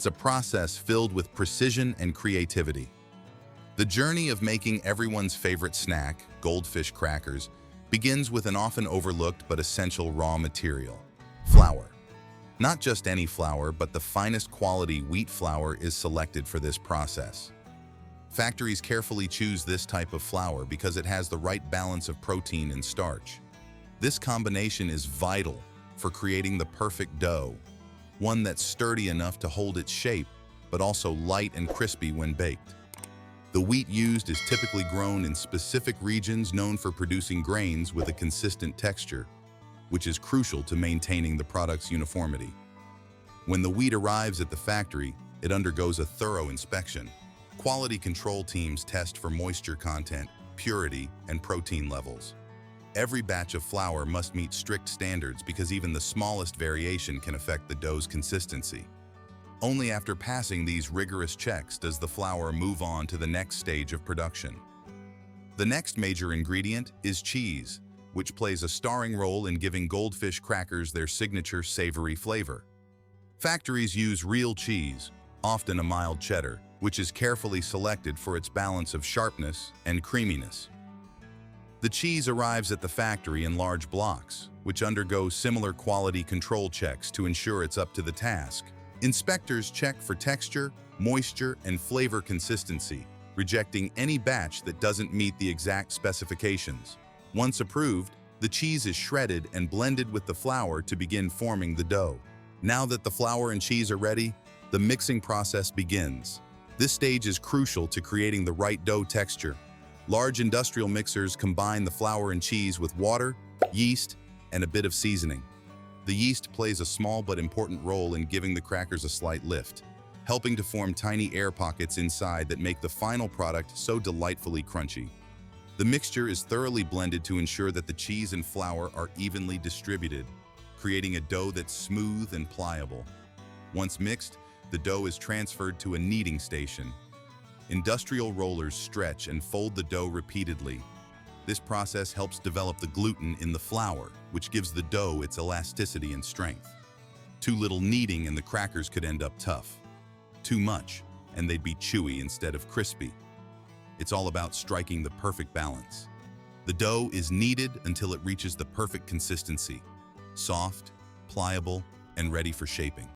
It's a process filled with precision and creativity. The journey of making everyone's favorite snack, goldfish crackers, begins with an often overlooked but essential raw material: flour. Not just any flour, but the finest quality wheat flour is selected for this process. Factories carefully choose this type of flour because it has the right balance of protein and starch. This combination is vital for creating the perfect dough, one that's sturdy enough to hold its shape, but also light and crispy when baked. The wheat used is typically grown in specific regions known for producing grains with a consistent texture, which is crucial to maintaining the product's uniformity. When the wheat arrives at the factory, it undergoes a thorough inspection. Quality control teams test for moisture content, purity, and protein levels. Every batch of flour must meet strict standards because even the smallest variation can affect the dough's consistency. Only after passing these rigorous checks does the flour move on to the next stage of production. The next major ingredient is cheese, which plays a starring role in giving Goldfish crackers their signature savory flavor. Factories use real cheese, often a mild cheddar, which is carefully selected for its balance of sharpness and creaminess. The cheese arrives at the factory in large blocks, which undergo similar quality control checks to ensure it's up to the task. Inspectors check for texture, moisture, and flavor consistency, rejecting any batch that doesn't meet the exact specifications. Once approved, the cheese is shredded and blended with the flour to begin forming the dough. Now that the flour and cheese are ready, the mixing process begins. This stage is crucial to creating the right dough texture. Large industrial mixers combine the flour and cheese with water, yeast, and a bit of seasoning. The yeast plays a small but important role in giving the crackers a slight lift, helping to form tiny air pockets inside that make the final product so delightfully crunchy. The mixture is thoroughly blended to ensure that the cheese and flour are evenly distributed, creating a dough that's smooth and pliable. Once mixed, the dough is transferred to a kneading station. Industrial rollers stretch and fold the dough repeatedly. This process helps develop the gluten in the flour, which gives the dough its elasticity and strength. Too little kneading and the crackers could end up tough. Too much, and they'd be chewy instead of crispy. It's all about striking the perfect balance. The dough is kneaded until it reaches the perfect consistency: soft, pliable, and ready for shaping.